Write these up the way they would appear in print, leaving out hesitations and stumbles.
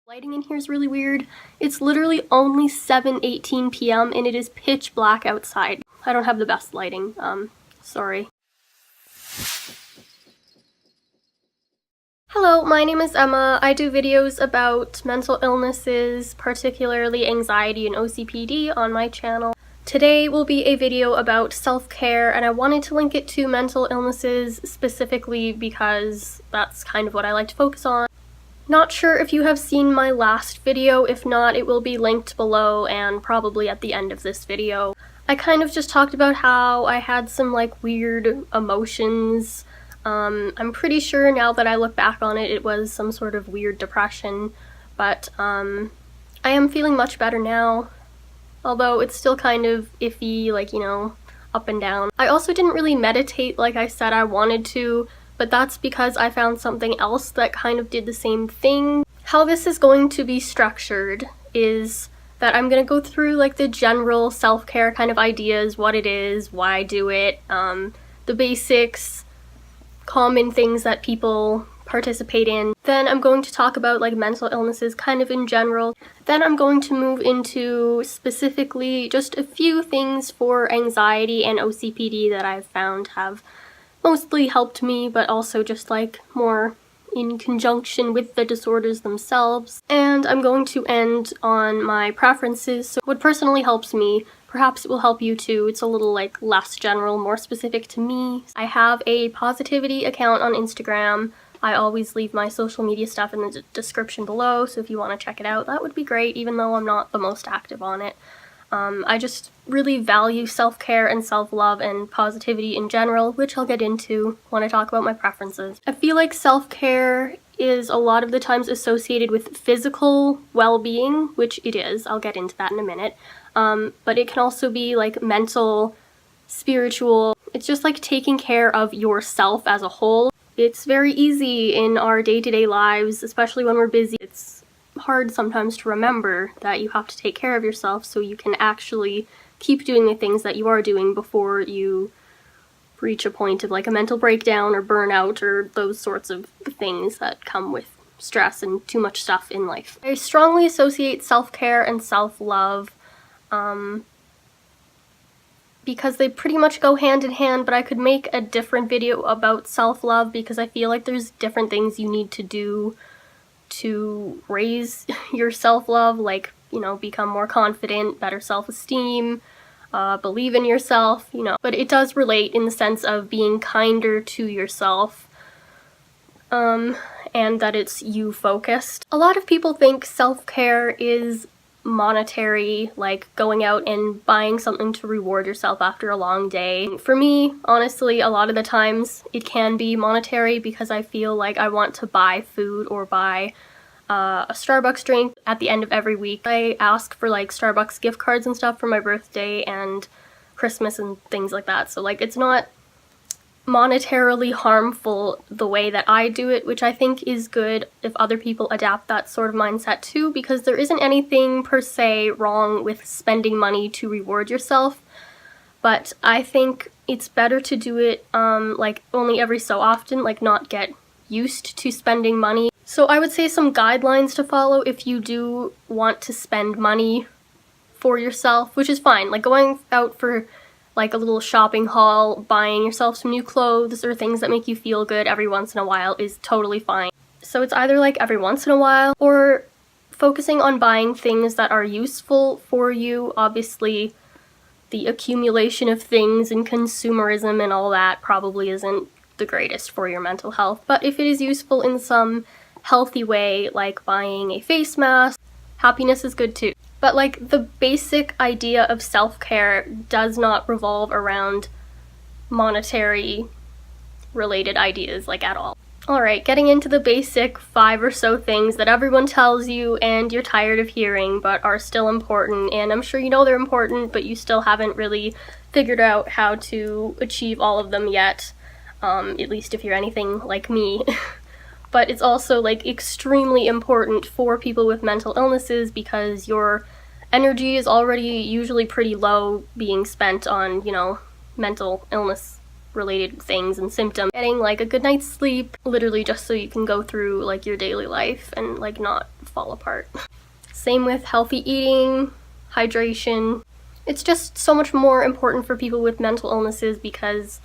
Lighting in here is really weird. It's literally only 7:18 p.m. and it is pitch black outside. I don't have the best lighting, sorry. Hello, my name is Emma. I do videos about mental illnesses, particularly anxiety and OCPD on my channel. Today will be a video about self-care, and I wanted to link it to mental illnesses specifically because that's kind of what I like to focus on. Not sure if you have seen my last video. If not, it will be linked below and probably at the end of this video. I kind of just talked about how I had some like weird emotions. I'm pretty sure now that I look back on it, it was some sort of weird depression, but I am feeling much better now, although it's still kind of iffy, like, you know, up and down. I also didn't really meditate like I said I wanted to, but that's because I found something else that kind of did the same thing. How this is going to be structured is that I'm gonna go through like the general self-care kind of ideas, what it is, why I do it, the basics, common things that people participate in. Then I'm going to talk about like mental illnesses kind of in general. Then I'm going to move into specifically just a few things for anxiety and OCPD that I've found have mostly helped me, but also just like more in conjunction with the disorders themselves. And I'm going to end on my preferences, so what personally helps me. Perhaps it will help you too. It's a little like less general, more specific to me. I have a positivity account on Instagram. I always leave my social media stuff in the description below, so if you want to check it out, that would be great, even though I'm not the most active on it. I just really value self-care and self-love and positivity in general, which I'll get into when I talk about my preferences. I feel like self-care is a lot of the times associated with physical well-being, which it is. I'll get into that in a minute. But it can also be like mental, spiritual. It's just like taking care of yourself as a whole. It's very easy in our day-to-day lives, especially when we're busy. It's hard sometimes to remember that you have to take care of yourself so you can actually keep doing the things that you are doing before you reach a point of like a mental breakdown or burnout or those sorts of things that come with stress and too much stuff in life. I strongly associate self-care and self-love because they pretty much go hand in hand, but I could make a different video about self-love because I feel like there's different things you need to do to raise your self-love, like, you know, become more confident, better self-esteem, believe in yourself, you know. But it does relate in the sense of being kinder to yourself, and that it's you-focused. A lot of people think self-care is monetary, like going out and buying something to reward yourself after a long day. For me, honestly, a lot of the times it can be monetary because I feel like I want to buy food or buy a Starbucks drink at the end of every week. I ask for like Starbucks gift cards and stuff for my birthday and Christmas and things like that, so like it's not monetarily harmful the way that I do it, which I think is good if other people adapt that sort of mindset too, because there isn't anything per se wrong with spending money to reward yourself, but I think it's better to do it like only every so often, like not get used to spending money. So I would say some guidelines to follow if you do want to spend money for yourself, which is fine, like going out for like a little shopping haul, buying yourself some new clothes or things that make you feel good every once in a while is totally fine. So it's either like every once in a while or focusing on buying things that are useful for you. Obviously, the accumulation of things and consumerism and all that probably isn't the greatest for your mental health, but if it is useful in some healthy way, like buying a face mask, happiness is good too. But like the basic idea of self-care does not revolve around monetary related ideas like at all. Alright, getting into the basic 5 or so things that everyone tells you and you're tired of hearing but are still important, and I'm sure you know they're important but you still haven't really figured out how to achieve all of them yet, at least if you're anything like me. But it's also like extremely important for people with mental illnesses because your energy is already usually pretty low being spent on, you know, mental illness related things and symptoms. Getting like a good night's sleep, literally just so you can go through like your daily life and like not fall fall apart. Same with healthy eating, hydration. It's just so much more important for people with mental illnesses because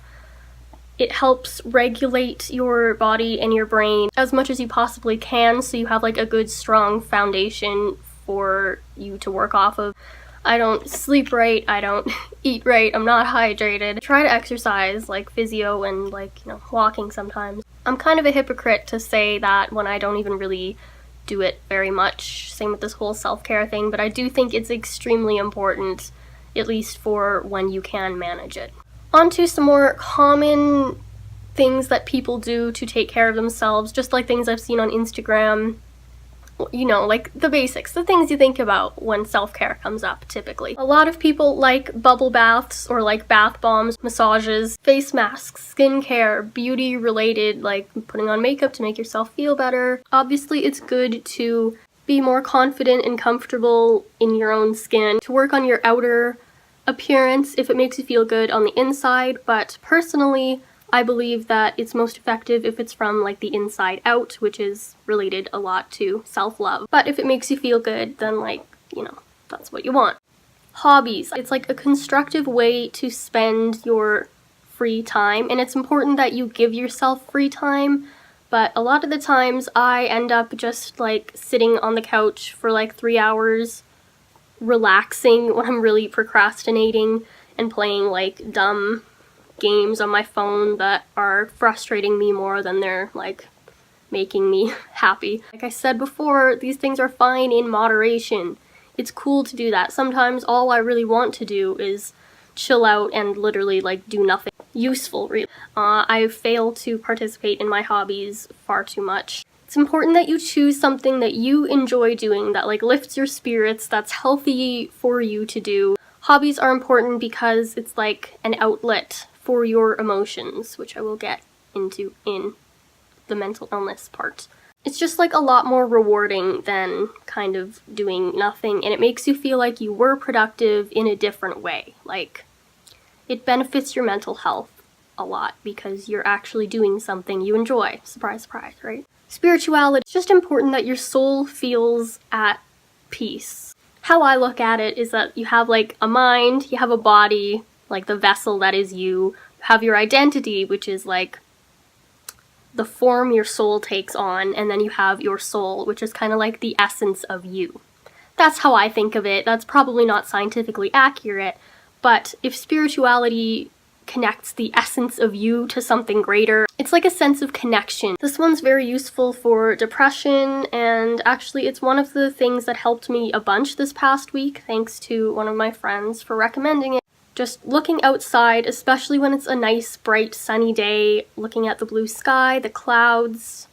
it helps regulate your body and your brain as much as you possibly can, so you have like a good strong foundation for you to work off of. I don't sleep right, I don't eat right, I'm not hydrated. I try to exercise, like physio and like, walking sometimes. I'm kind of a hypocrite to say that when I don't even really do it very much. Same with this whole self-care thing, but I do think it's extremely important, at least for when you can manage it. On to some more common things that people do to take care of themselves, just like things I've seen on Instagram. Like the basics, the things you think about when self-care comes up, typically. A lot of people like bubble baths or like bath bombs, massages, face masks, skincare, beauty-related, like putting on makeup to make yourself feel better. Obviously, it's good to be more confident and comfortable in your own skin, to work on your outer appearance if it makes you feel good on the inside, but personally, I believe that it's most effective if it's from like the inside out, which is related a lot to self-love. But if it makes you feel good, then that's what you want. Hobbies. It's like a constructive way to spend your free time, and it's important that you give yourself free time, but a lot of the times I end up just like sitting on the couch for like 3 hours relaxing when I'm really procrastinating and playing like dumb games on my phone that are frustrating me more than they're like making me happy. Like I said before, these things are fine in moderation. It's cool to do that. Sometimes all I really want to do is chill out and literally like do nothing useful, really. I fail to participate in my hobbies far too much. It's important that you choose something that you enjoy doing, that like lifts your spirits, that's healthy for you to do. Hobbies are important because it's like an outlet for your emotions, which I will get into in the mental illness part. It's just like a lot more rewarding than kind of doing nothing, and it makes you feel like you were productive in a different way. Like, it benefits your mental health a lot because you're actually doing something you enjoy. Surprise, surprise, right? Spirituality. It's just important that your soul feels at peace. How I look at it is that you have like a mind, you have a body, like the vessel that is you have your identity, which is like the form your soul takes on, and then you have your soul, which is kind of like the essence of you. That's how I think of it. That's probably not scientifically accurate, but if spirituality connects the essence of you to something greater, it's like a sense of connection. This one's very useful for depression, and actually it's one of the things that helped me a bunch this past week, thanks to one of my friends for recommending it. Just looking outside, especially when it's a nice, bright, sunny day, looking at the blue sky, the clouds,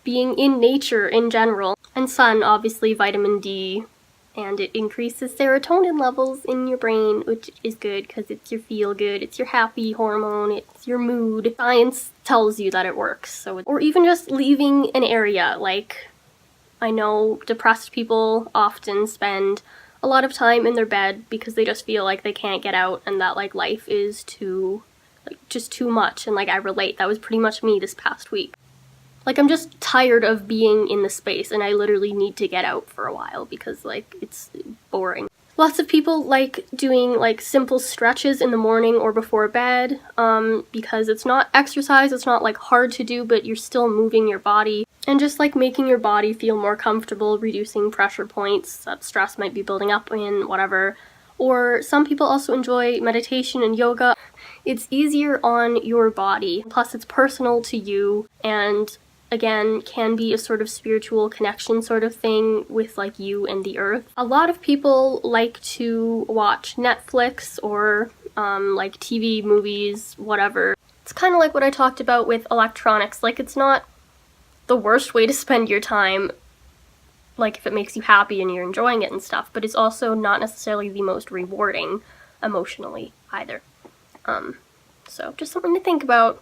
being in nature in general. And sun, obviously, vitamin D, and it increases serotonin levels in your brain, which is good because it's your feel-good, it's your happy hormone, it's your mood. Science tells you that it works. Or even just leaving an area, like, I know depressed people often spend a lot of time in their bed because they just feel like they can't get out and that like life is just too much, and like I relate. That was pretty much me this past week. Like I'm just tired of being in the space and I literally need to get out for a while because like it's boring. Lots of people like doing like simple stretches in the morning or before bed because it's not exercise, it's not like hard to do, but you're still moving your body. And just like making your body feel more comfortable, reducing pressure points that stress might be building up in, whatever. Or some people also enjoy meditation and yoga. It's easier on your body, plus it's personal to you, and again, can be a sort of spiritual connection sort of thing with like you and the earth. A lot of people like to watch Netflix or like TV, movies, whatever. It's kind of like what I talked about with electronics. Like it's not the worst way to spend your time, like if it makes you happy and you're enjoying it and stuff, but it's also not necessarily the most rewarding emotionally either. So just something to think about.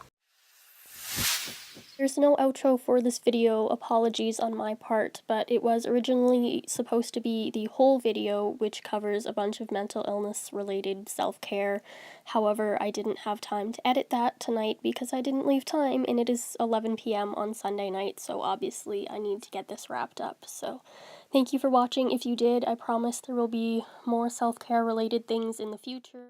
There's no outro for this video, apologies on my part, but it was originally supposed to be the whole video, which covers a bunch of mental illness related self-care. However, I didn't have time to edit that tonight because I didn't leave time, and it is 11 p.m. on Sunday night, so obviously I need to get this wrapped up. So thank you for watching. If you did, I promise there will be more self-care related things in the future.